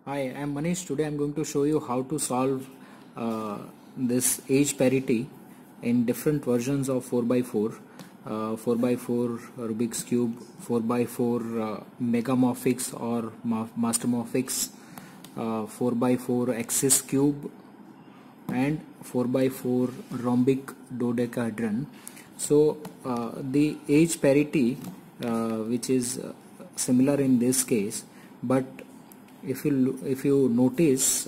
Hi, I'm Manish. Today I'm going to show you how to solve this age parity in different versions of 4x4, 4x4 Rubik's Cube, 4x4 Megamorphics or Mastermorphics, 4x4 Axis Cube, and 4x4 rhombic dodecahedron. So the age parity which is similar in this case, but if you notice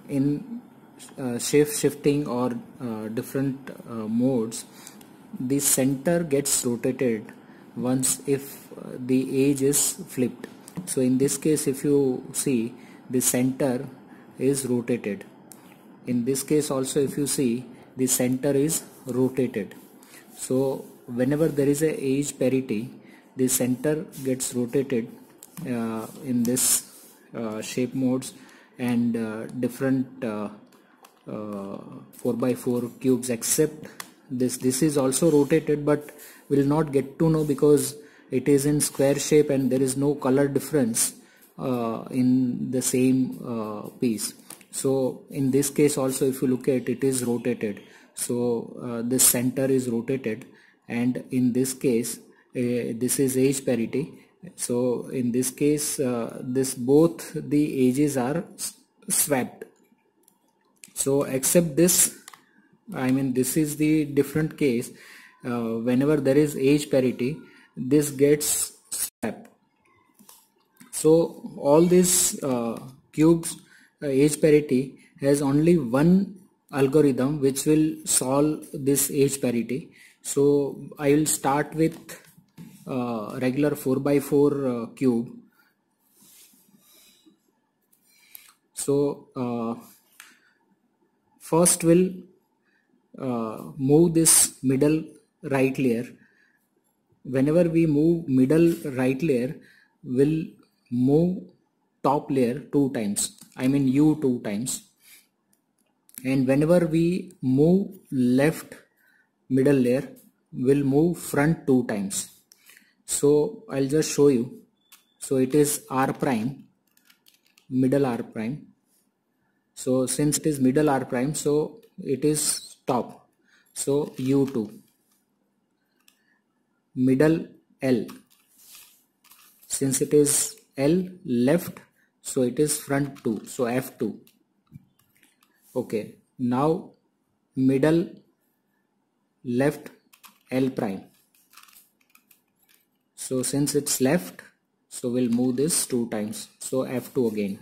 in shifting or different modes, the center gets rotated once if the age is flipped. So in this case, if you see, the center is rotated. In this case also, if you see, the center is rotated. So whenever there is a age parity, the center gets rotated in this shape modes, and different 4x4 cubes, except this is also rotated, but will not get to know because it is in square shape and there is no color difference in the same piece. So in this case also, if you look at it, is rotated. So this center is rotated, and in this case this is age parity. So in this case this both the ages are swapped. So except this, I mean, this is the different case. Whenever there is age parity, this gets swapped. So all these cubes age parity has only one algorithm which will solve this age parity. So I will start with regular 4x4 cube. So first we'll move this middle right layer. Whenever we move middle right layer, we'll move top layer 2 times, I mean U 2 times. And whenever we move left middle layer, we'll move front 2 times. So I'll just show you. So it is R prime, middle R prime. So since it is middle R prime, so it is top. So U2. Middle L. Since it is L left, so it is front 2. So F2. Okay. Now middle left L prime. So since it's left, so we'll move this 2 times. So F2 again.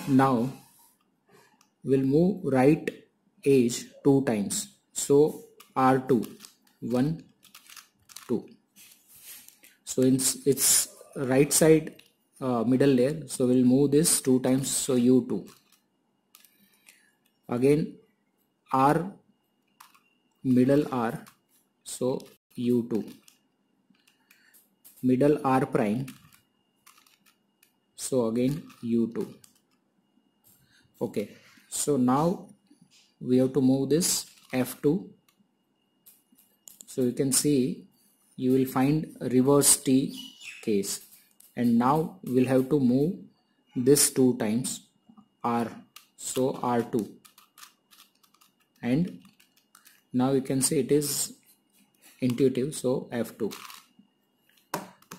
Now we'll move right edge 2 times. So R2. 1, 2. So it's right side middle layer. So we'll move this 2 times. So U2. Again R middle R. So U2. Middle R prime. So again U2. Okay. So now we have to move this F2. So you can see, you will find a reverse T case, and now we'll have to move this 2 times R. So R2, and now you can see it is intuitive. So F2.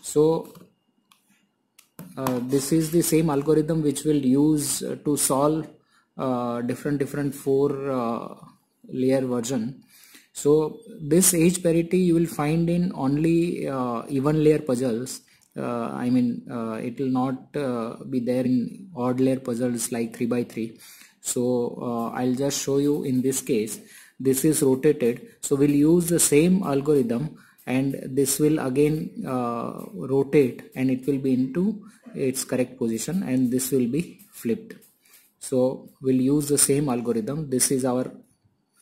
So this is the same algorithm which we'll use to solve different 4 layer version. So this age parity you will find in only even layer puzzles. I mean, it will not be there in odd layer puzzles like 3x3. So I'll just show you. In this case, this is rotated, so we'll use the same algorithm, and this will again rotate, and it will be into its correct position, and this will be flipped. So we'll use the same algorithm. This is our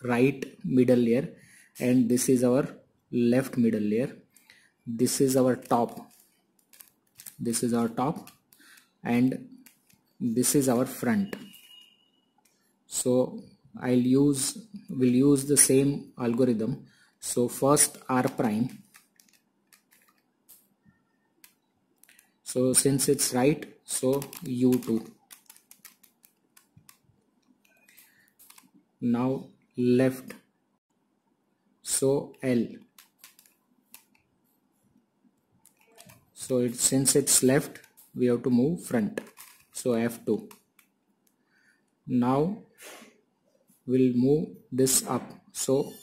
right middle layer, and this is our left middle layer. This is our top. This is our top, and this is our front. So we'll use the same algorithm. So first R prime. So since it's right, so U2. Now left, so L. So since it's left, we have to move front, so F2. Now we'll move this up, so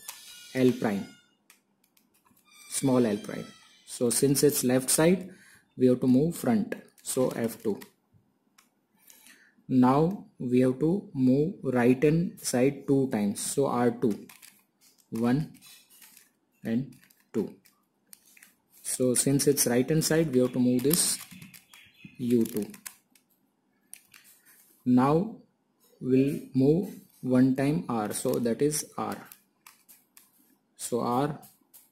L prime, small L prime. So since it's left side, we have to move front, so F2. Now we have to move right hand side 2 times, so R2, 1 and 2. So since it's right hand side, we have to move this U2. Now we'll move one time R, so that is R. So R,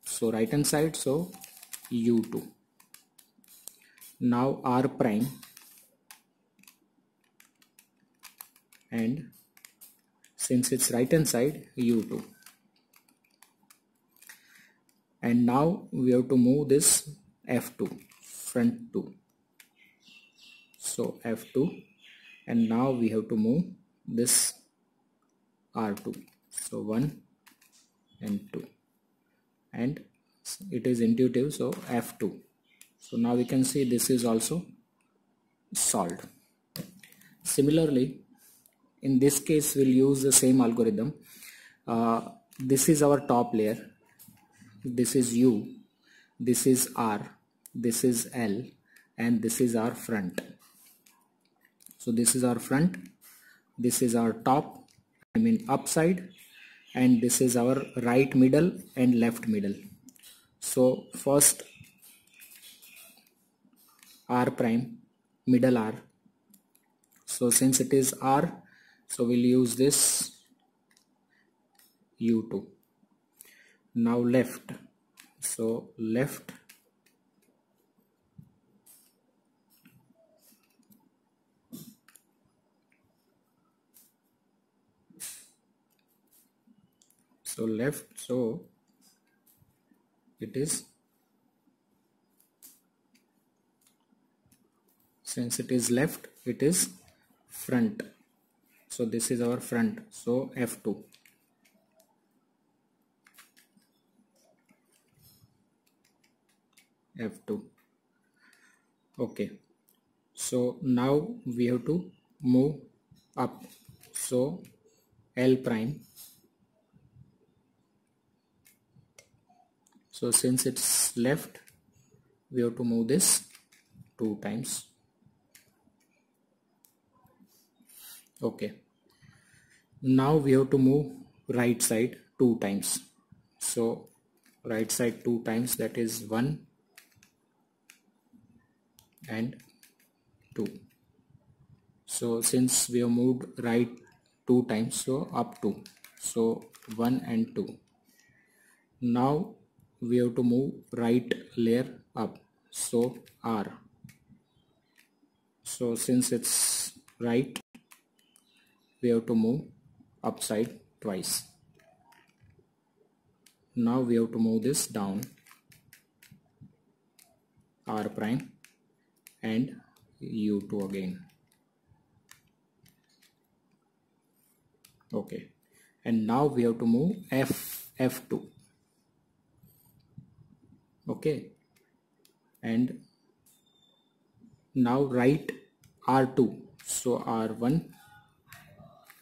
so right hand side, so U2. Now R prime, and since it's right hand side, U2. And now we have to move this F2, front 2. So F2, and now we have to move this R2, so 1 and 2, and it is intuitive, so F2. So now we can see this is also solved. Similarly, in this case we'll use the same algorithm. This is our top layer, this is U, this is R, this is L, and this is our front. So this is our front, this is our top, I mean upside, and this is our right middle and left middle. So first R prime, middle R. So since it is R, so we'll use this U2. Now left, so left, so left, so it is, since it is left, it is front. So this is our front, so F2. F2. Okay, so now we have to move up, so L prime. So since it's left, we have to move this 2 times. Okay, now we have to move right side 2 times. So right side 2 times, that is 1 and 2. So since we have moved right 2 times, so up 2, so 1 and 2. Now we have to move right layer up, so R. So since it's right, we have to move upside twice. Now we have to move this down, R prime and U2 again. Okay, and now we have to move F2. Okay, and now right R2, so R1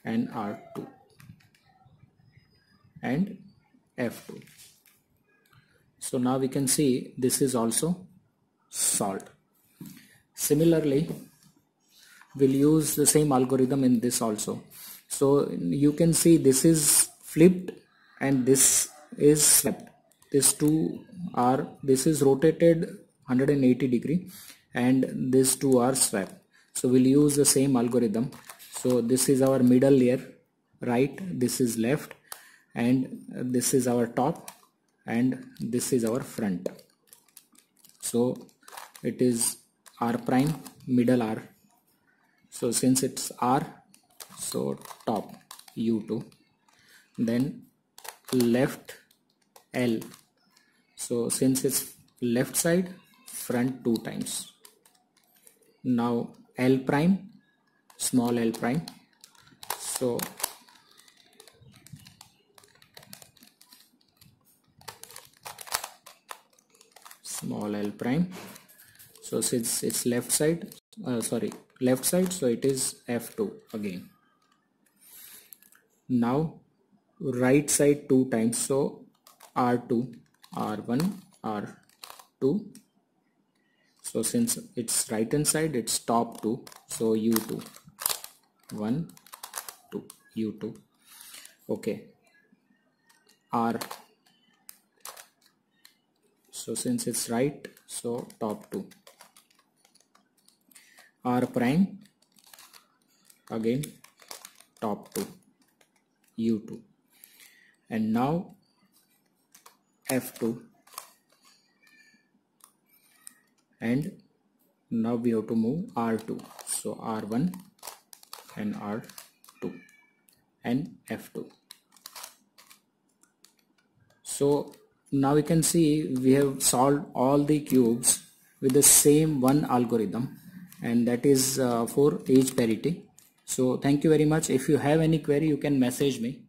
and R2 and F2. So now we can see this is also solved. Similarly, we'll use the same algorithm in this also. So you can see this is flipped and this is swept. These two are, this is rotated 180 degree and these two are swept. So we'll use the same algorithm. So this is our middle layer, right, this is left, and this is our top, and this is our front. So it is R prime, middle R. So since it's R, so top U2, then left L. So since it's left side, front 2 times. Now L prime, small L prime. So small L prime. So since it's left side, so it is F2 again. Now right side 2 times, so R2, R1, R2. So since it's right hand side, it's top 2, so U2, 1, 2, U2. Okay, R. So since it's right, so top 2. R prime, again top 2, U2. And now F2, and now we have to move R2, so R1 and R2 and F2. So now we can see we have solved all the cubes with the same one algorithm, and that is for age parity. So thank you very much. If you have any query, you can message me.